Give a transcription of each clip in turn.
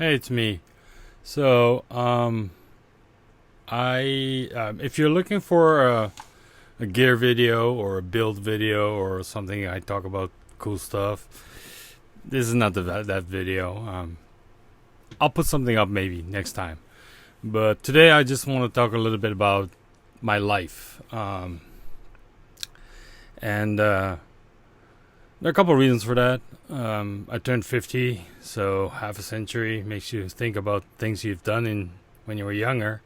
Hey, it's me. So, if you're looking for a gear video or a build video or something, I talk about cool stuff. This is not that video. I'll put something up maybe next time. But today, I just want to talk a little bit about my life. And there are a couple of reasons for that. I turned 50, so half a century makes you think about things you've done when you were younger.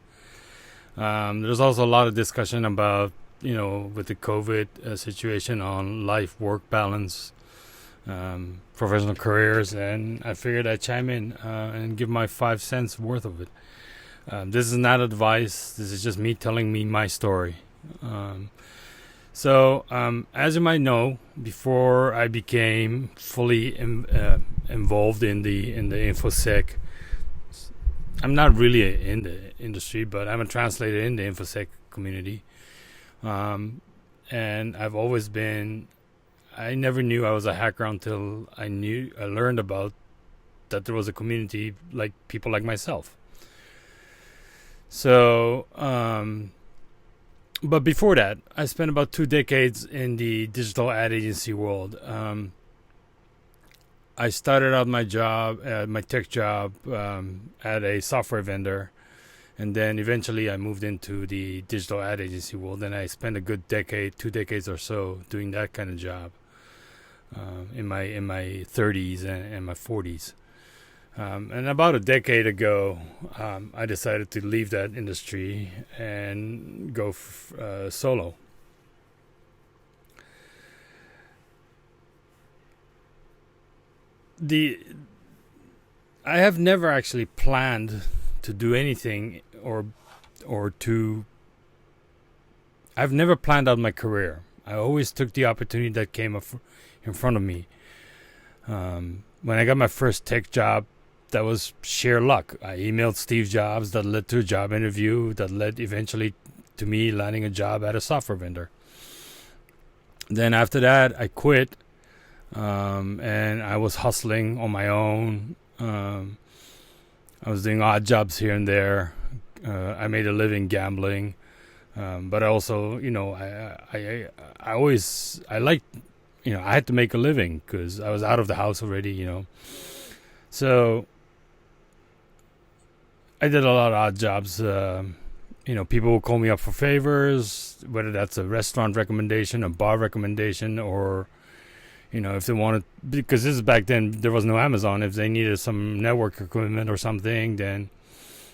There's also a lot of discussion about, with the COVID situation on life work balance, professional careers, and I figured I'd chime in and give my 5 cents worth of it. This is not advice, this is just me telling me my story. As you might know, before I became fully involved in the infosec, I'm not really in the industry, but I'm a translator in the infosec community. And I've always been. I never knew I was a hacker until I learned about that there was a community like people like myself. So. But before that, I spent about 2 decades in the digital ad agency world. I started out my tech job, at a software vendor, and then eventually I moved into the digital ad agency world. And I spent a good 2 decades or so, doing that kind of job in my 30s and my 40s. And about a decade ago, I decided to leave that industry and go solo. I have never actually planned to do anything or to. I've never planned out my career. I always took the opportunity that came up in front of me. When I got my first tech job, that was sheer luck. I emailed Steve Jobs, that led to a job interview, that led eventually to me landing a job at a software vendor. Then after that, I quit, and I was hustling on my own. I was doing odd jobs here and there. I made a living gambling, but I also, I liked, I had to make a living because I was out of the house already. So I did a lot of odd jobs. People will call me up for favors, whether that's a restaurant recommendation, a bar recommendation, or, if they wanted, because this is back then, there was no Amazon. If they needed some network equipment or something, then,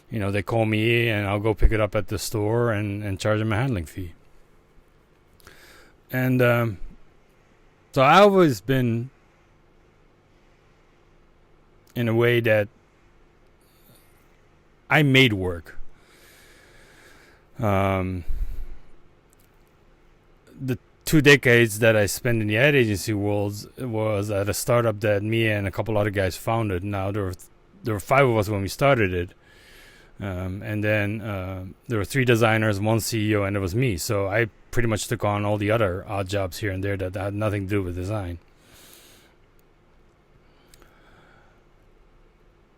they call me and I'll go pick it up at the store and charge them a handling fee. And so I've always been in a way that I made work. The 2 decades that I spent in the ad agency world was at a startup that me and a couple other guys founded. Now there were 5 of us when we started it, and then there were 3 designers, 1 CEO, and it was me. So I pretty much took on all the other odd jobs here and there that had nothing to do with design.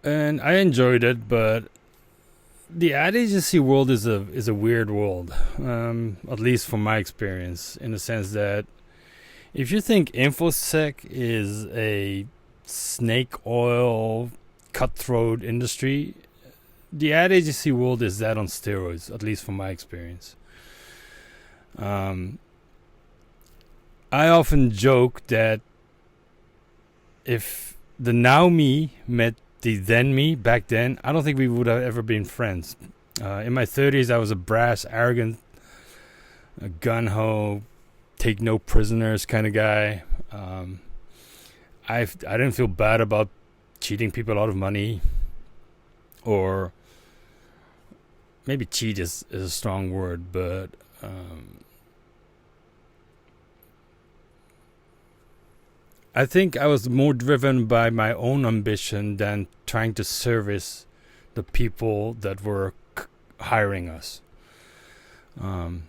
And I enjoyed it, but the ad agency world is a weird world, at least from my experience, in the sense that if you think infosec is a snake oil cutthroat industry, the ad agency world is that on steroids, at least from my experience. I often joke that if the now me met the then me back then, I don't think we would have ever been friends. In my 30s, I was a brass, arrogant, gun-ho, take no prisoners kind of guy. I didn't feel bad about cheating people out of money, or maybe cheat is a strong word, but I think I was more driven by my own ambition than trying to service the people that were hiring us. I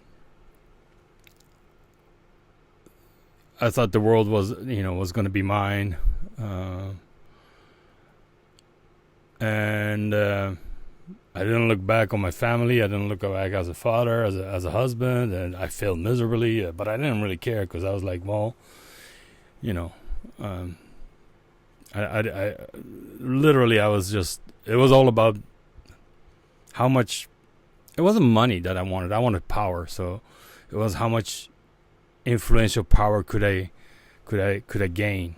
thought the world was going to be mine. and I didn't look back on my family. I didn't look back as a father, as a husband, and I failed miserably. But I didn't really care because I was like, well, you know, um, I literally I was just. It was all about how much. It wasn't money that I wanted. I wanted power. So it was how much influential power could I gain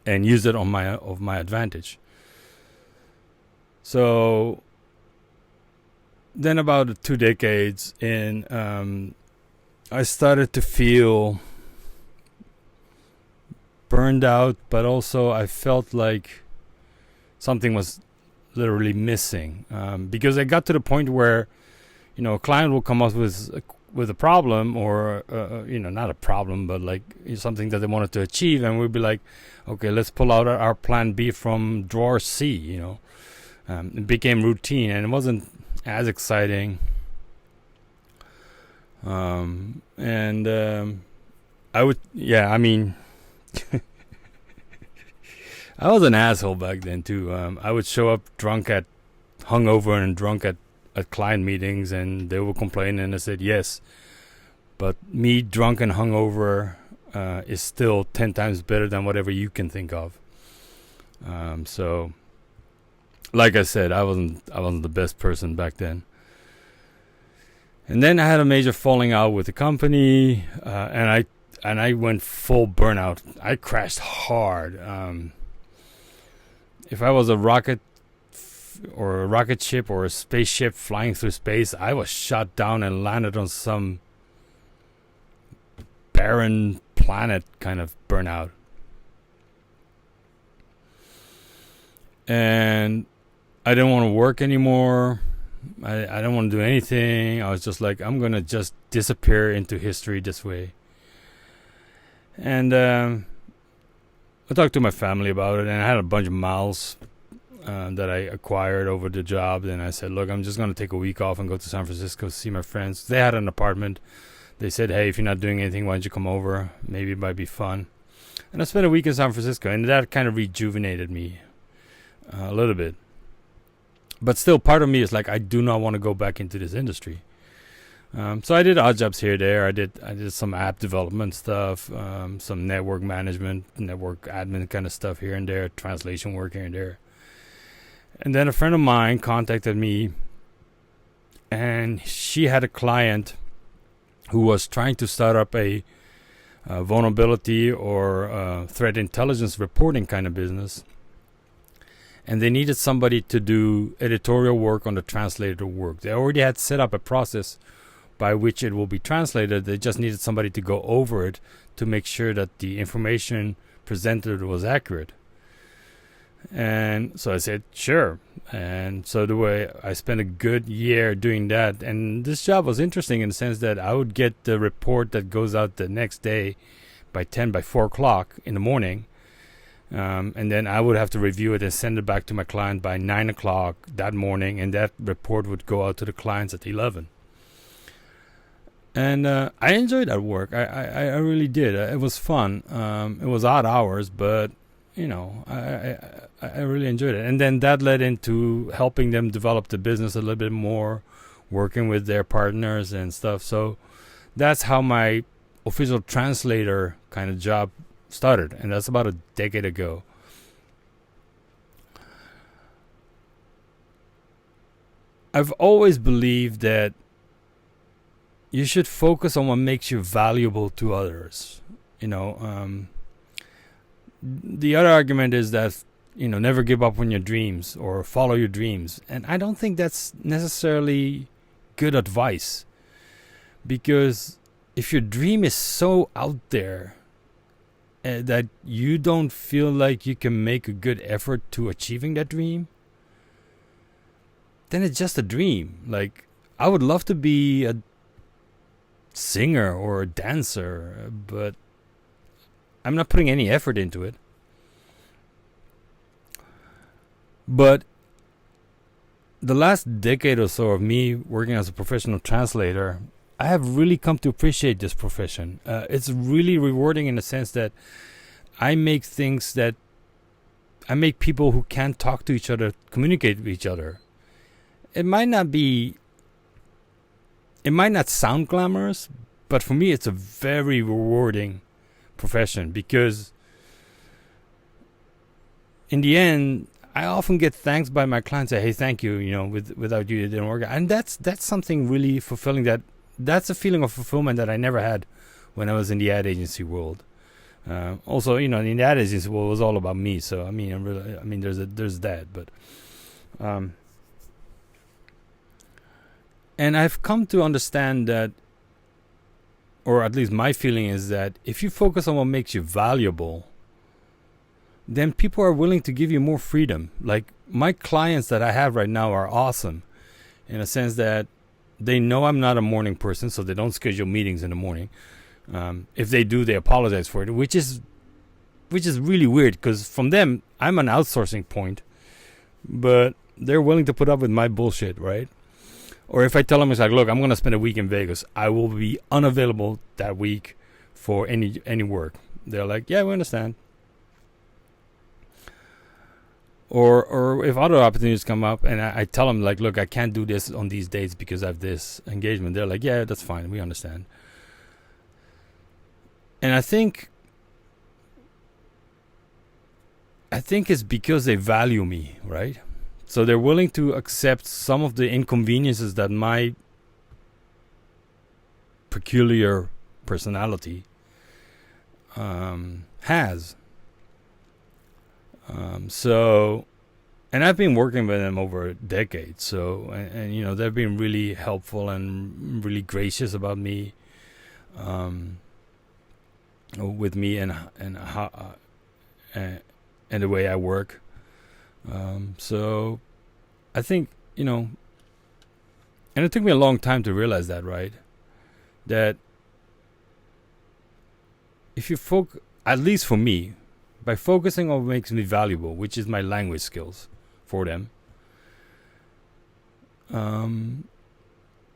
and use it on my advantage. So then about 2 decades in, I started to feel burned out, but also I felt like something was literally missing, because I got to the point where, a client will come up with a problem, or not a problem, but like something that they wanted to achieve, and we'd be like, okay, let's pull out our plan B from drawer C. It became routine, and it wasn't as exciting. I would, yeah, I mean, I was an asshole back then too. I would show up hungover and drunk at client meetings, and they would complain, and I said yes, but me drunk and hungover is still 10 times better than whatever you can think of. So, like I said, I wasn't the best person back then. And then I had a major falling out with the company, and I went full burnout. I crashed hard. If I was a rocket ship or a spaceship flying through space, I was shot down and landed on some barren planet kind of burnout. And I didn't want to work anymore. I didn't want to do anything. I was just like, I'm going to just disappear into history this way. And I talked to my family about it, and I had a bunch of miles that I acquired over the job. And I said, look, I'm just going to take a week off and go to San Francisco to see my friends. They had an apartment. They said, hey, if you're not doing anything, why don't you come over? Maybe it might be fun. And I spent a week in San Francisco, and that kind of rejuvenated me a little bit. But still, part of me is like, I do not want to go back into this industry. So I did odd jobs here and there. I did some app development stuff, some network management, network admin kind of stuff here and there, translation work here and there. And then a friend of mine contacted me, and she had a client who was trying to start up a vulnerability or threat intelligence reporting kind of business. And they needed somebody to do editorial work on the translator work. They already had set up a process by which it will be translated. They just needed somebody to go over it to make sure that the information presented was accurate. And so I said, sure. And so the way I spent a good year doing that. And this job was interesting in the sense that I would get the report that goes out the next day by 4 o'clock in the morning. And then I would have to review it and send it back to my client by 9 o'clock that morning. And that report would go out to the clients at 11. And I enjoyed that work. I really did. It was fun. It was odd hours, but I really enjoyed it. And then that led into helping them develop the business a little bit more, working with their partners and stuff. So that's how my official translator kind of job started, and that's about a decade ago. I've always believed that you should focus on what makes you valuable to others. The other argument is that, never give up on your dreams or follow your dreams. And I don't think that's necessarily good advice. Because if your dream is so out there that you don't feel like you can make a good effort to achieving that dream, then it's just a dream. Like, I would love to be a singer or a dancer, but I'm not putting any effort into it. But the last decade or so of me working as a professional translator, I have really come to appreciate this profession. It's really rewarding in the sense that I make things that I make people who can't talk to each other communicate with each other. It might not sound glamorous, but for me it's a very rewarding profession, because in the end I often get thanks by my clients, say, hey, thank you, without you it didn't work. And that's something really fulfilling. That's a feeling of fulfillment that I never had when I was in the ad agency world. Also, in the ad agency world, it was all about me. So there's that, but and I've come to understand that, or at least my feeling is that, if you focus on what makes you valuable, then people are willing to give you more freedom. Like, my clients that I have right now are awesome in a sense that they know I'm not a morning person, so they don't schedule meetings in the morning. If they do, they apologize for it, which is really weird, because from them, I'm an outsourcing point, but they're willing to put up with my bullshit, right? Or if I tell them, it's like, look, I'm going to spend a week in Vegas, I will be unavailable that week for any work. They're like, yeah, we understand. Or if other opportunities come up and I tell them, like, look, I can't do this on these dates because I have this engagement, they're like, yeah, that's fine, we understand. And I think it's because they value me, right? So they're willing to accept some of the inconveniences that my peculiar personality has. And I've been working with them over a decade. So, and they've been really helpful and really gracious about me, with me and how and the way I work. So I think, and it took me a long time to realize that, right? That if you at least for me, by focusing on what makes me valuable, which is my language skills for them,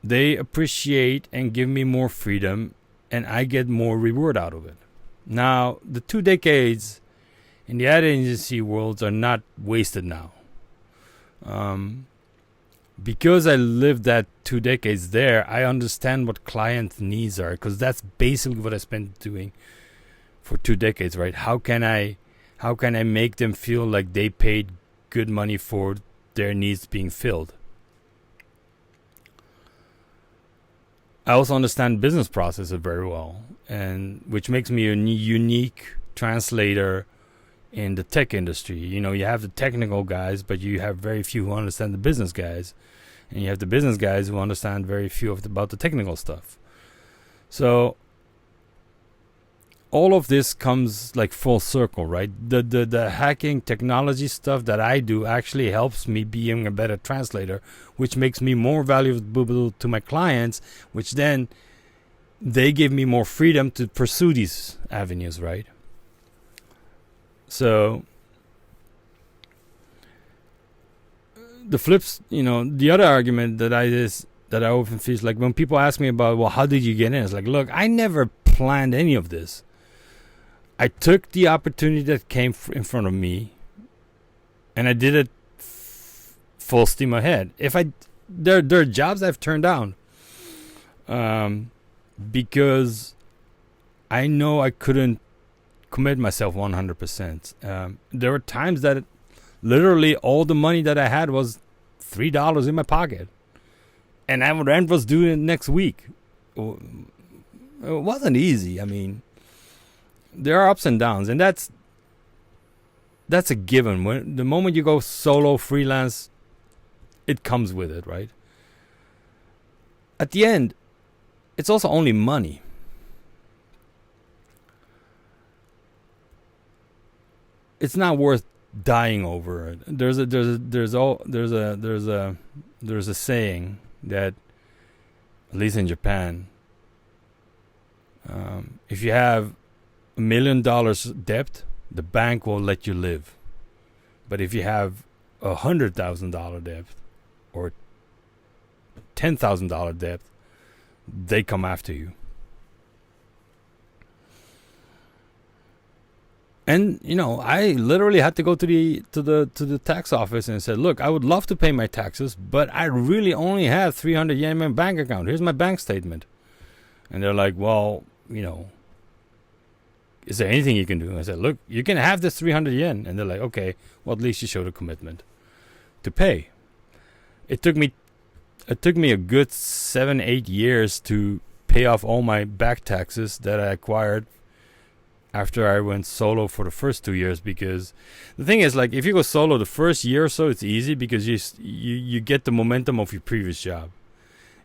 they appreciate and give me more freedom, and I get more reward out of it. Now, the 2 decades in the ad agency worlds are not wasted now. Because I lived that 2 decades there, I understand what client needs are, because that's basically what I spent doing for 2 decades, right? How can I make them feel like they paid good money for their needs being filled? I also understand business processes very well, and which makes me a unique translator in the tech industry. You have the technical guys, but you have very few who understand the business guys, and you have the business guys who understand very few about the technical stuff. So all of this comes like full circle, right? The hacking technology stuff that I do actually helps me being a better translator, which makes me more valuable to my clients, which then they give me more freedom to pursue these avenues, right? So the flips, the other argument that I often feel is like, when people ask me about, well, how did you get in? It's like, look, I never planned any of this. I took the opportunity that came in front of me, and I did it full steam ahead. There are jobs I've turned down, because I know I couldn't commit myself 100%. There were times that literally all the money that I had was $3 in my pocket, and rent was due next week. It wasn't easy. I mean, there are ups and downs, and that's a given. When the moment you go solo freelance, it comes with it, right? At the end, it's also only money. It's not worth dying over it. There's a saying that, at least in Japan, if you have $1 million debt, the bank will let you live. But if you have $100,000 debt or $10,000 debt, they come after you. And I literally had to go to the tax office and said, "Look, I would love to pay my taxes, but I really only have 300 yen in my bank account. Here's my bank statement." And they're like, "Well, is there anything you can do?" I said, "Look, you can have this 300 yen." And they're like, "Okay, well, at least you showed a commitment to pay." It took me a good 7-8 years to pay off all my back taxes that I acquired after I went solo for the first 2 years, because the thing is, like, if you go solo the first year or so, it's easy because you get the momentum of your previous job.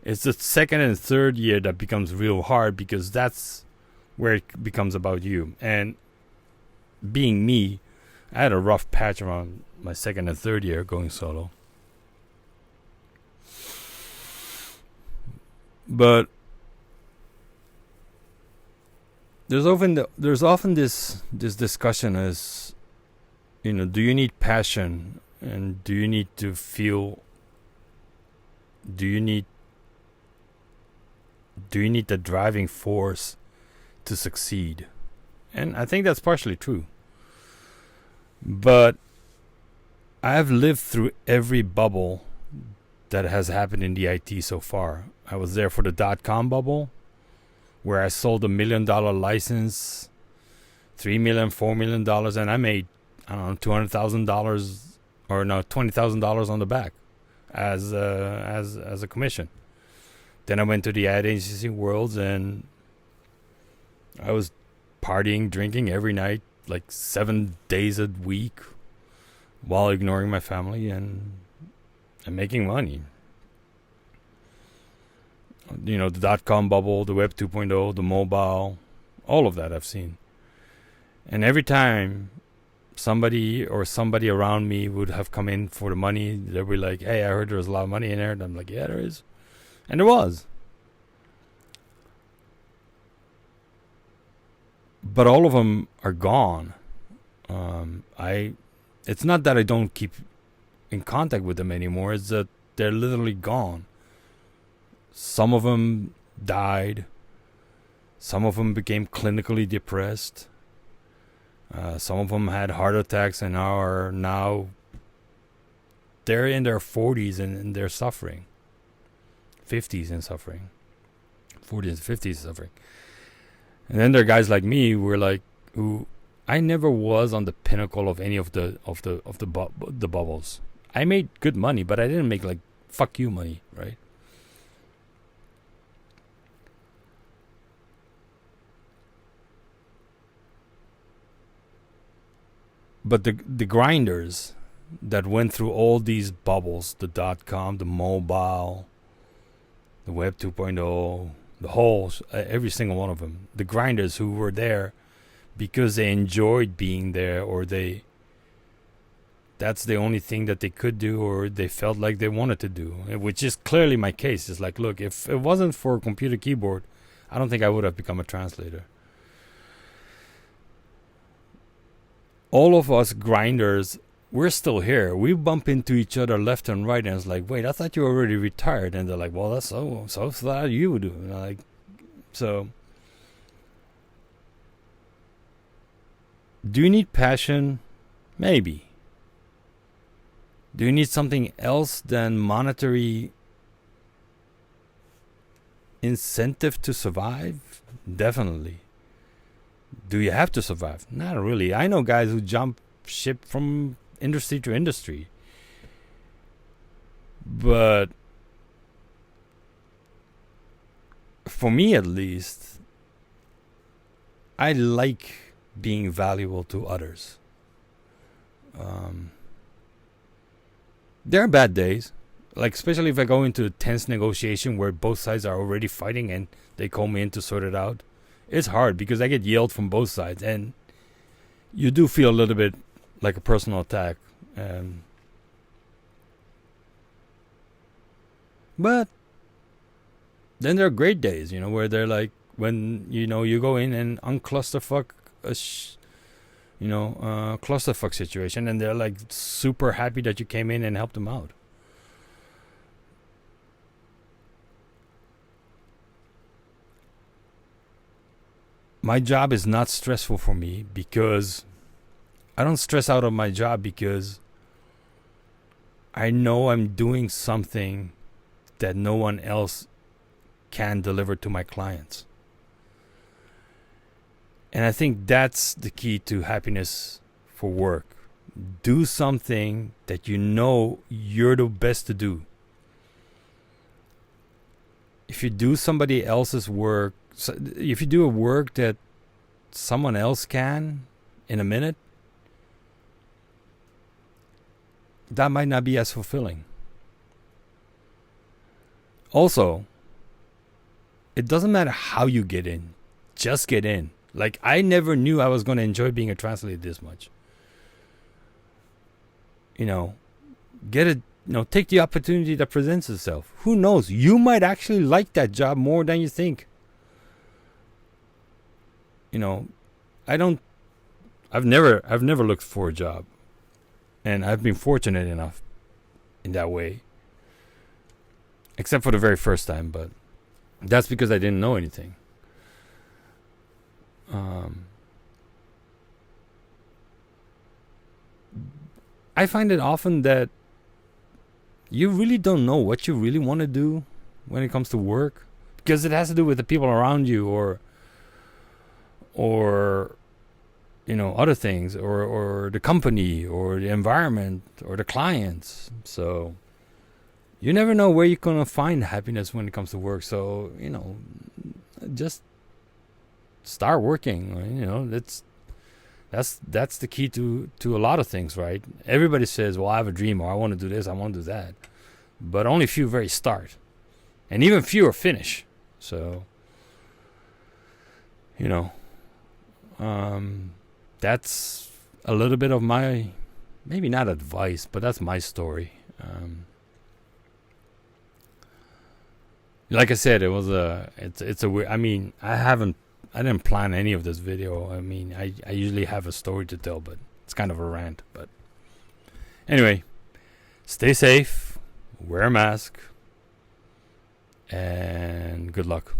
It's the second and third year that becomes real hard, because that's where it becomes about you. And being me, I had a rough patch around my second and third year going solo. But there's often this discussion as, do you need passion, and do you need the driving force to succeed? And I think that's partially true. But I've lived through every bubble that has happened in the IT so far. I was there for the .com bubble, where I sold $1 million license, $3 million, $4 million, and I made, I don't know, $200,000 or no, $20,000 on the back as a commission. Then I went to the ad agency worlds, and I was partying, drinking every night, like 7 days a week, while ignoring my family and making money. The .com bubble, the Web 2.0, the mobile, all of that I've seen. And every time somebody around me would have come in for the money, they'd be like, "Hey, I heard there was a lot of money in there." And I'm like, "Yeah, there is." And there was. But all of them are gone. It's not that I don't keep in contact with them anymore. It's that they're literally gone. Some of them died. Some of them became clinically depressed. Some of them had heart attacks and are now, they're in their 40s and they're suffering. 50s and suffering. 40s and 50s suffering. And then there are guys like me who I never was on the pinnacle of any of the bubbles. I made good money, but I didn't make like fuck you money, right? But the grinders that went through all these bubbles, the .com, the mobile, the Web 2.0, the whole, every single one of them, the grinders who were there because they enjoyed being there, or that's the only thing that they could do, or they felt like they wanted to do, which is clearly my case. It's like, look, if it wasn't for a computer keyboard, I don't think I would have become a translator. All of us grinders, we're still here. We bump into each other left and right, and it's like, wait, I thought you were already retired. And they're like, well, that's so thought you would do. And I'm like, so do you need passion? Maybe. Do you need something else than monetary incentive to survive? Definitely. Do you have to survive? Not really. I know guys who jump ship from industry to industry. But for me, at least, I like being valuable to others. There are bad days, like especially if I go into a tense negotiation where both sides are already fighting and they call me in to sort it out. It's hard because I get yelled from both sides, and you do feel a little bit like a personal attack. But then there are great days, where they're like, when you go in and unclusterfuck a clusterfuck situation, and they're like super happy that you came in and helped them out. My job is not stressful for me because I don't stress out on my job because I know I'm doing something that no one else can deliver to my clients. And I think that's the key to happiness for work. Do something that you know you're the best to do. If you do somebody else's work, if you do a work that someone else can in a minute, that might not be as fulfilling. Also, it doesn't matter how you get in, just get in. Like, I never knew I was going to enjoy being a translator this much. Take the opportunity that presents itself. Who knows? You might actually like that job more than you think. I've never looked for a job, and I've been fortunate enough in that way, except for the very first time, but that's because I didn't know anything. I find it often that you really don't know what you really want to do when it comes to work, because it has to do with the people around you, or other things, or the company, or the environment, or the clients. So you never know where you're gonna find happiness when it comes to work. So just start working. That's the key to a lot of things, right? Everybody says, well, I have a dream, or I want to do this, I want to do that, but only few very start, and even fewer finish. So that's a little bit of my, maybe not advice, but that's my story. Like I said, it's a weird, I didn't plan any of this video. I usually have a story to tell, but it's kind of a rant. But anyway, stay safe, wear a mask, and good luck.